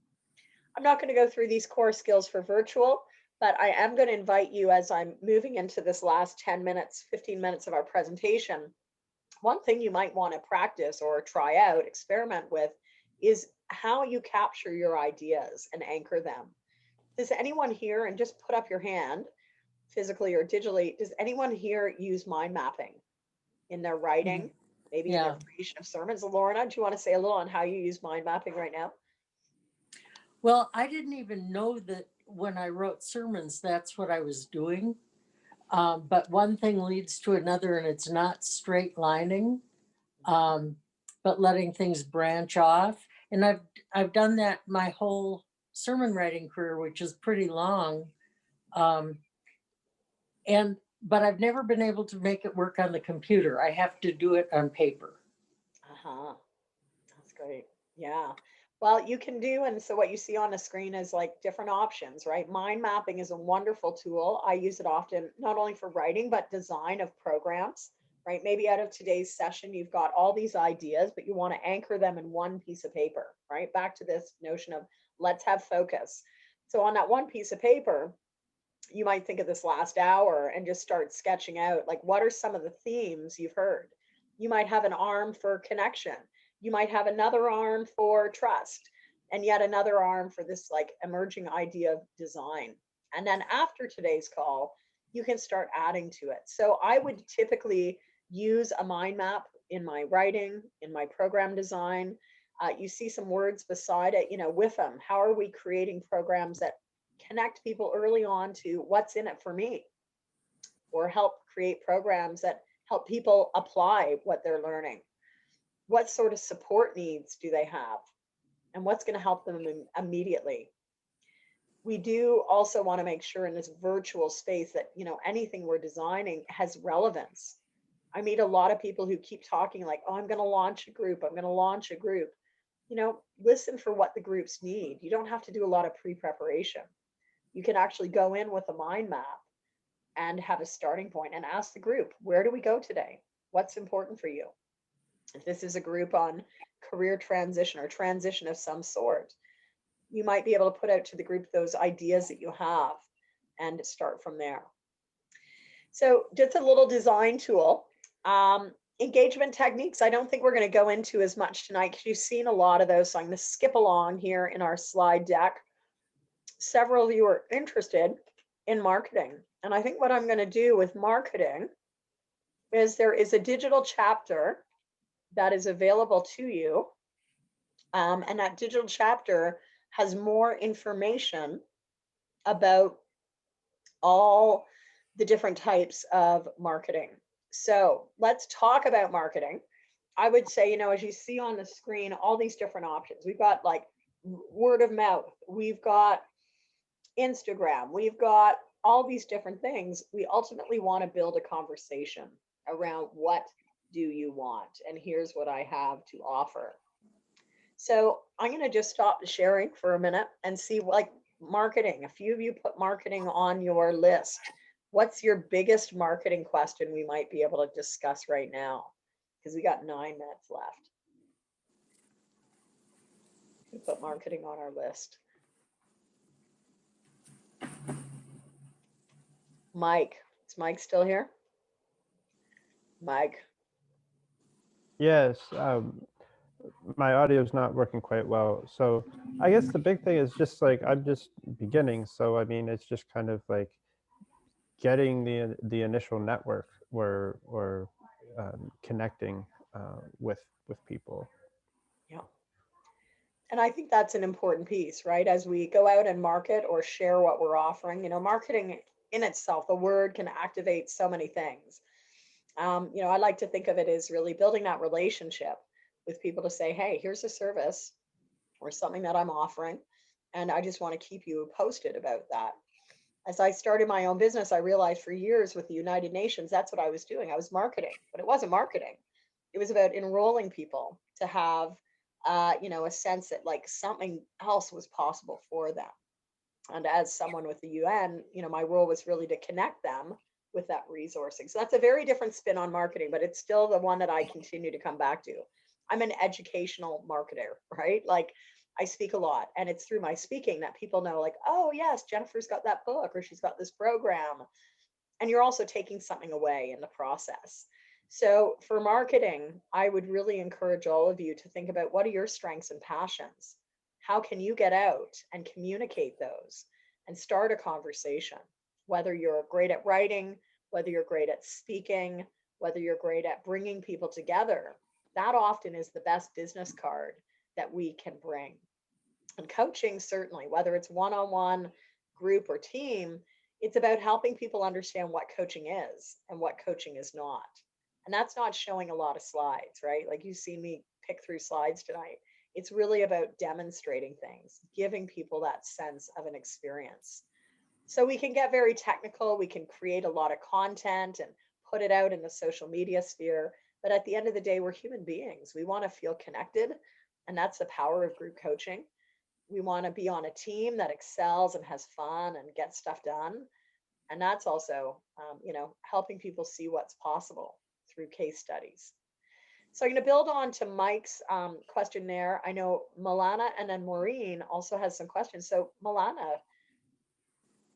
I'm not going to go through these core skills for virtual, but I am going to invite you as I'm moving into this last 10 minutes, 15 minutes of our presentation. One thing you might want to practice or try out, experiment with, is how you capture your ideas and anchor them. Does anyone here, and just put up your hand, physically or digitally, does anyone here use mind mapping in their writing, maybe in their creation of sermons? Lorna, do you want to say a little on how you use mind mapping right now? Well, I didn't even know that when I wrote sermons, that's what I was doing. But one thing leads to another, and it's not straight lining, but letting things branch off. And I've done that my whole sermon writing career, which is pretty long. But I've never been able to make it work on the computer. I have to do it on paper. That's great. Yeah. Well, you can do, and so what you see on the screen is like different options, right? Mind mapping is a wonderful tool. I use it often, not only for writing, but design of programs, right? Maybe out of today's session, you've got all these ideas, but you want to anchor them in one piece of paper, right? Back to this notion of let's have focus. So on that one piece of paper, you might think of this last hour and just start sketching out, like, what are some of the themes you've heard? You might have an arm for connection. You might have another arm for trust, and yet another arm for this like emerging idea of design. And then after today's call, you can start adding to it. So I would typically use a mind map in my writing, in my program design. You see some words beside it, with them. How are we creating programs that connect people early on to what's in it for me, or help create programs that help people apply what they're learning? What sort of support needs do they have? And what's going to help them immediately? We do also want to make sure in this virtual space that, anything we're designing has relevance. I meet a lot of people who keep talking like, oh, I'm going to launch a group. I'm going to launch a group. Listen for what the groups need. You don't have to do a lot of pre-preparation. You can actually go in with a mind map and have a starting point and ask the group, where do we go today? What's important for you? If this is a group on career transition or transition of some sort, you might be able to put out to the group those ideas that you have and start from there. So just a little design tool. Engagement techniques, I don't think we're going to go into as much tonight because you've seen a lot of those. So I'm going to skip along here in our slide deck. Several of you are interested in marketing. And I think what I'm going to do with marketing is there is a digital chapter that is available to you. And that digital chapter has more information about all the different types of marketing. So let's talk about marketing. I would say, as you see on the screen, all these different options. We've got like word of mouth. We've got Instagram. We've got all these different things. We ultimately want to build a conversation around what do you want? And here's what I have to offer. So I'm going to just stop the sharing for a minute and see, like, marketing. A few of you put marketing on your list. What's your biggest marketing question we might be able to discuss right now? Because we got 9 minutes left. We put marketing on our list. Mike, is Mike still here? Mike. Yes, my audio is not working quite well. So I guess the big thing is just like, I'm just beginning. So I mean, it's just kind of like getting the initial network or connecting with people. Yeah. And I think that's an important piece, right? As we go out and market or share what we're offering, marketing in itself, the word can activate so many things. I like to think of it as really building that relationship with people to say, hey, here's a service or something that I'm offering, and I just want to keep you posted about that. As I started my own business, I realized for years with the United Nations, that's what I was doing. I was marketing, but it wasn't marketing. It was about enrolling people to have, a sense that like something else was possible for them. And as someone with the UN, my role was really to connect them with that resourcing. So that's a very different spin on marketing, but it's still the one that I continue to come back to. I'm an educational marketer, right? Like, I speak a lot, and it's through my speaking that people know, like, oh yes, Jennifer's got that book, or she's got this program. And you're also taking something away in the process. So for marketing, I would really encourage all of you to think about, what are your strengths and passions? How can you get out and communicate those and start a conversation? Whether you're great at writing, whether you're great at speaking, whether you're great at bringing people together, that often is the best business card that we can bring. And coaching, certainly, whether it's one-on-one, group, or team, it's about helping people understand what coaching is and what coaching is not. And that's not showing a lot of slides, right? Like, you've seen me pick through slides tonight. It's really about demonstrating things, giving people that sense of an experience. So we can get very technical. We can create a lot of content and put it out in the social media sphere. But at the end of the day, we're human beings. We want to feel connected. And that's the power of group coaching. We want to be on a team that excels and has fun and gets stuff done. And that's also, helping people see what's possible through case studies. So I'm going to build on to Mike's question there. I know Milana and then Maureen also has some questions. So Milana,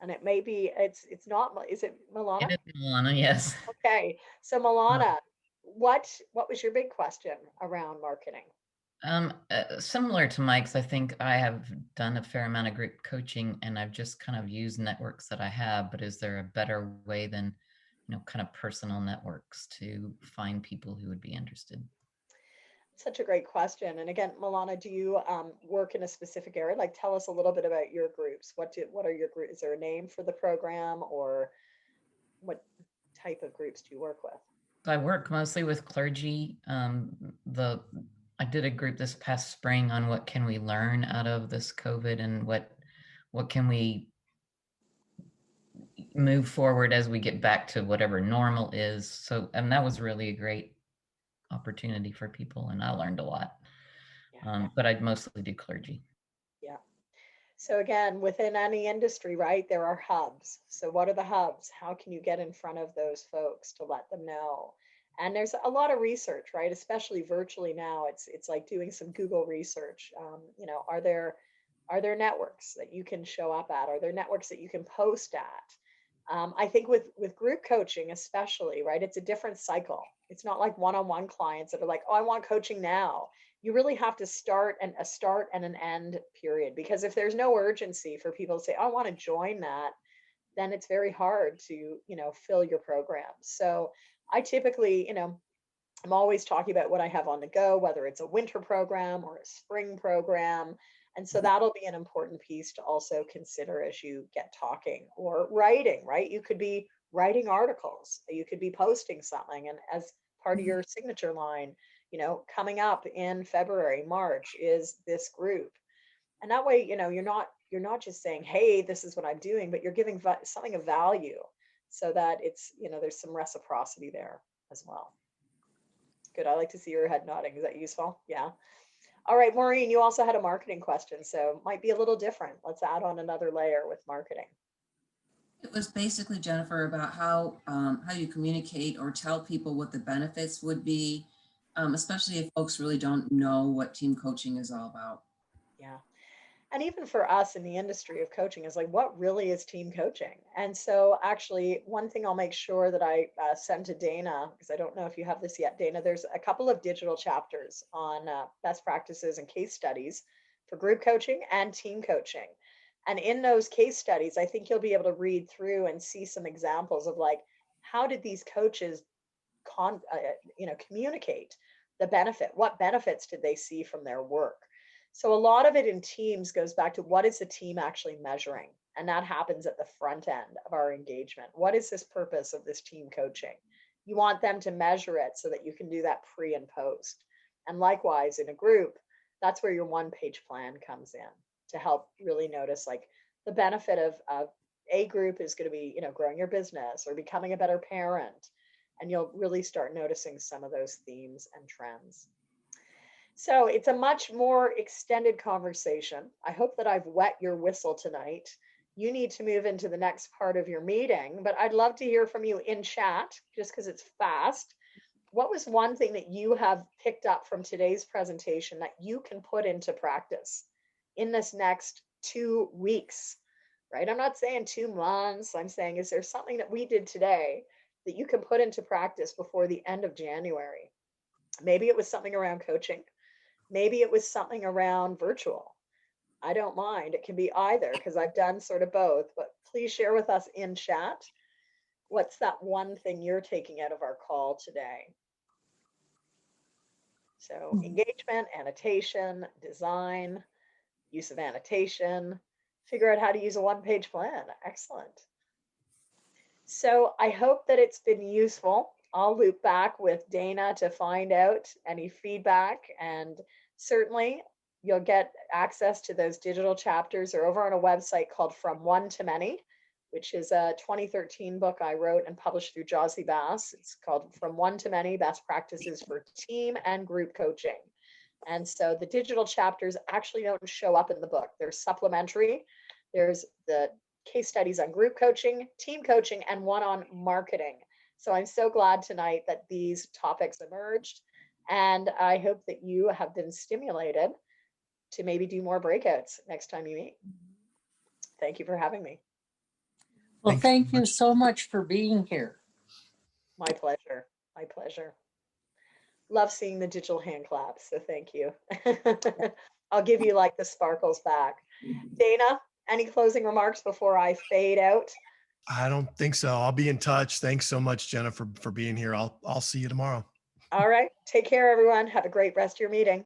and it may be, it's not, is it Milana? It is Milana, yes. Okay. So Milana, what was your big question around marketing? Similar to Mike's, I think I have done a fair amount of group coaching, and I've just kind of used networks that I have, but is there a better way than, kind of personal networks to find people who would be interested? Such a great question. And again, Milana, do you work in a specific area? Like, tell us a little bit about your groups. What are your groups? Is there a name for the program, or what type of groups do you work with? I work mostly with clergy. I did a group this past spring on what can we learn out of this COVID, and what can we move forward as we get back to whatever normal is. So, and that was really a great opportunity for people, and I learned a lot. Yeah. But I'd mostly do clergy. Yeah. So again, within any industry, right, there are hubs. So what are the hubs? How can you get in front of those folks to let them know? And there's a lot of research, right? Especially virtually now. It's like doing some Google research. You know, are there networks that you can show up at? Are there networks that you can post at? I think with group coaching, especially, right, it's a different cycle. It's not like one-on-one clients that are like, oh, I want coaching now. You really have to start and a start and an end period, because if there's no urgency for people to say, oh, I want to join that, then it's very hard to, you know, fill your program. So I typically, you know, I'm always talking about what I have on the go, whether it's a winter program or a spring program. And so that'll be an important piece to also consider as you get talking or writing, right? You could be writing articles, you could be posting something, and as part of your signature line, you know, coming up in February, March is this group. And that way, you know, you're not just saying, hey, this is what I'm doing, but you're giving something of value, so that it's, you know, there's some reciprocity there as well. Good. I like to see your head nodding. Is that useful? Yeah. All right, Maureen, you also had a marketing question, so might be a little different. Let's add on another layer with marketing. It was basically, Jennifer, about how you communicate or tell people what the benefits would be, especially if folks really don't know what team coaching is all about. Yeah. And even for us in the industry of coaching is like, what really is team coaching? And so actually one thing I'll make sure that I send to Dana, because I don't know if you have this yet, Dana, there's a couple of digital chapters on best practices and case studies for group coaching and team coaching. And in those case studies, I think you'll be able to read through and see some examples of like, how did these coaches you know, communicate the benefit? What benefits did they see from their work? So a lot of it in teams goes back to what is the team actually measuring? And that happens at the front end of our engagement. What is this purpose of this team coaching? You want them to measure it so that you can do that pre and post. And likewise in a group, that's where your one-page plan comes in to help really notice like the benefit of a group is going to be, you know, growing your business or becoming a better parent. And you'll really start noticing some of those themes and trends. So it's a much more extended conversation. I hope that I've wet your whistle tonight. You need to move into the next part of your meeting, but I'd love to hear from you in chat, just because it's fast. What was one thing that you have picked up from today's presentation that you can put into practice in this next 2 weeks, right? I'm not saying 2 months. I'm saying, is there something that we did today that you can put into practice before the end of January? Maybe it was something around coaching. Maybe it was something around virtual. I don't mind. It can be either, because I've done sort of both, but please share with us in chat. What's that one thing you're taking out of our call today? So engagement, annotation, design, use of annotation, figure out how to use a one-page plan. Excellent. So I hope that it's been useful. I'll loop back with Dana to find out any feedback, and certainly you'll get access to those digital chapters. They're over on a website called From One to Many, which is a 2013 book I wrote and published through Josie Bass. It's called From One to Many, Best Practices for Team and Group Coaching. And so the digital chapters actually don't show up in the book. They're supplementary. There's the case studies on group coaching, team coaching, and one on marketing. So I'm so glad tonight that these topics emerged, and I hope that you have been stimulated to maybe do more breakouts next time you meet. Thank you for having me. Well, thank you so much for being here. My pleasure. My pleasure. Love seeing the digital hand claps, so thank you. I'll give you like the sparkles back. Dana, any closing remarks before I fade out? I don't think so. I'll be in touch. Thanks so much, Jennifer, for being here. I'll see you tomorrow. All right. Take care, everyone. Have a great rest of your meeting.